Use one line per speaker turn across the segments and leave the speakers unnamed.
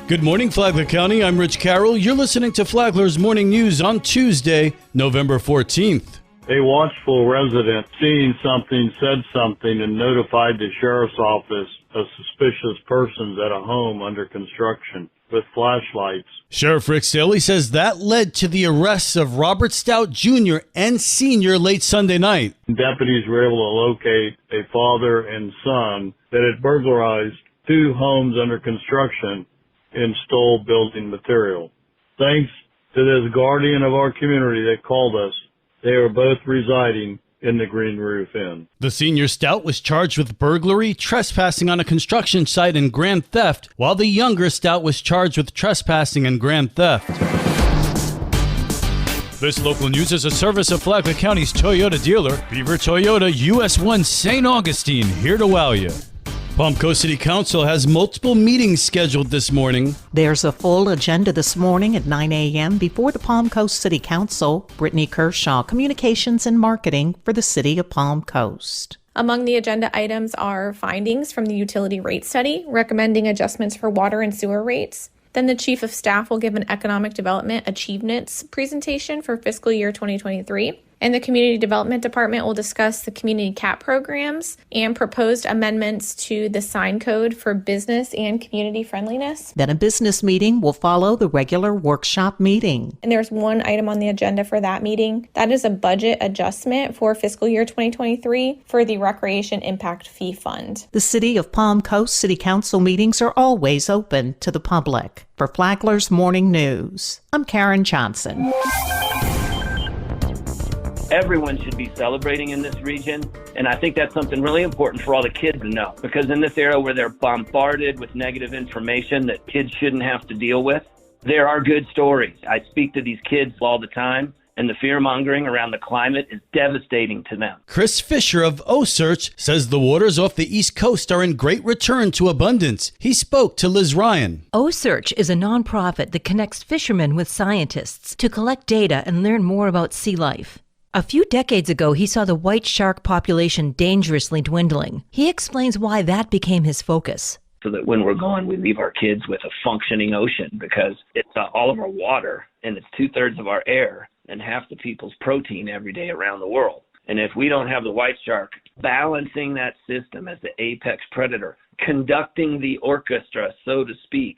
Good morning, Flagler County. I'm Rich Carroll. You're listening to Flagler's Morning News on Tuesday, November 14th.
A watchful resident seeing something said something and notified the sheriff's office of suspicious persons at a home under construction with flashlights.
Sheriff Rick Staley says that led to the arrests of Robert Stout Jr. and Sr. late Sunday night.
Deputies were able to locate a father and son that had burglarized 2 homes under construction and stole building material. Thanks to this guardian of our community that called us, they are both residing in the Green Roof Inn.
The senior Stout was charged with burglary, trespassing on a construction site, and grand theft, while the younger Stout was charged with trespassing and grand theft. This local news is a service of Flagler County's Toyota dealer, Beaver Toyota, US 1 St. Augustine, here to wow you. Palm Coast City Council has multiple meetings scheduled this morning.
There's a full agenda this morning at 9 a.m. before the Palm Coast City Council. Brittany Kershaw, Communications and Marketing for the City of Palm Coast.
Among the agenda items are findings from the utility rate study, recommending adjustments for water and sewer rates. Then the Chief of Staff will give an Economic Development Achievements presentation for fiscal year 2023. And the Community Development Department will discuss the community CAP programs and proposed amendments to the sign code for business and community friendliness.
Then a business meeting will follow the regular workshop meeting.
And there's one item on the agenda for that meeting. That is a budget adjustment for fiscal year 2023 for the Recreation Impact Fee Fund.
The City of Palm Coast City Council meetings are always open to the public. For Flagler's Morning News, I'm Karen Johnson.
Everyone should be celebrating in this region, and I think that's something really important for all the kids to know, because in this era where they're bombarded with negative information that kids shouldn't have to deal with, there are good stories. I speak to these kids all the time, and the fear-mongering around the climate is devastating to them.
Chris Fisher of O-Search says the waters off the East Coast are in great return to abundance. He spoke to Liz Ryan.
O-Search is a nonprofit that connects fishermen with scientists to collect data and learn more about sea life. A few decades ago, he saw the white shark population dangerously dwindling. He explains why that became his focus.
So that when we're gone, we leave our kids with a functioning ocean, because it's all of our water, and it's 2/3 of our air, and half the people's protein every day around the world. And if we don't have the white shark balancing that system as the apex predator, conducting the orchestra, so to speak,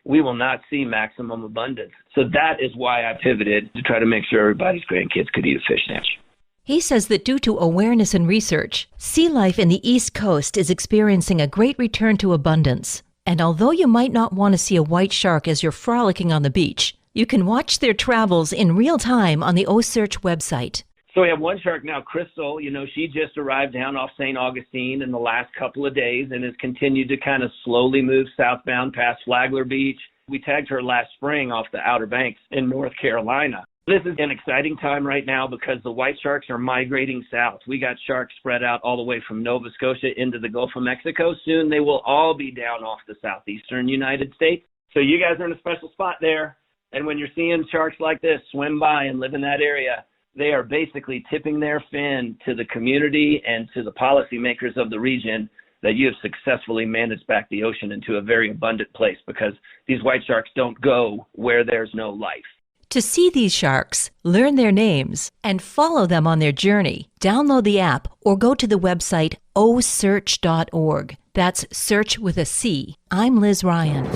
we will not see maximum abundance. So that is why I pivoted to try to make sure everybody's grandkids could eat a fish sandwich.
He says that due to awareness and research, sea life in the East Coast is experiencing a great return to abundance. And although you might not want to see a white shark as you're frolicking on the beach, you can watch their travels in real time on the O-Search website.
So we have one shark now, Crystal. She just arrived down off St. Augustine in the last couple of days and has continued to kind of slowly move southbound past Flagler Beach. We tagged her last spring off the Outer Banks in North Carolina. This is an exciting time right now because the white sharks are migrating south. We got sharks spread out all the way from Nova Scotia into the Gulf of Mexico. Soon they will all be down off the southeastern United States. So you guys are in a special spot there. And when you're seeing sharks like this swim by and live in that area, they are basically tipping their fin to the community and to the policymakers of the region that you have successfully managed back the ocean into a very abundant place, because these white sharks don't go where there's no life.
To see these sharks, learn their names, and follow them on their journey, download the app or go to the website osearch.org. That's search with a C. I'm Liz Ryan.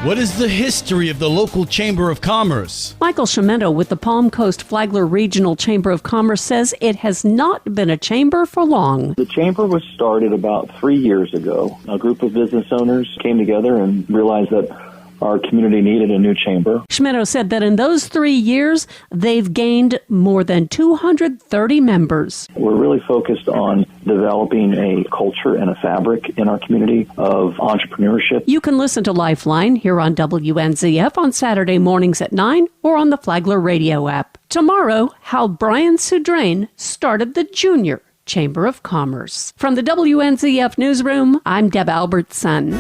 What is the history of the local Chamber of Commerce?
Michael Shimento with the Palm Coast Flagler Regional Chamber of Commerce says it has not been a chamber for long.
The chamber was started about 3 years ago. A group of business owners came together and realized that our community needed a new chamber.
Shimento said that in those 3 years, they've gained more than 230 members.
We're really focused on developing a culture and a fabric in our community of entrepreneurship.
You can listen to Lifeline here on WNZF on Saturday mornings at 9 or on the Flagler radio app. Tomorrow, how Brian Sudrain started the Junior Chamber of Commerce. From the WNZF newsroom, I'm Deb Albertson.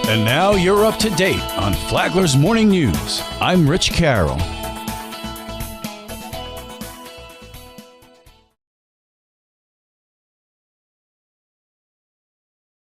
And now you're up to date on Flagler's Morning News. I'm Rich Carroll.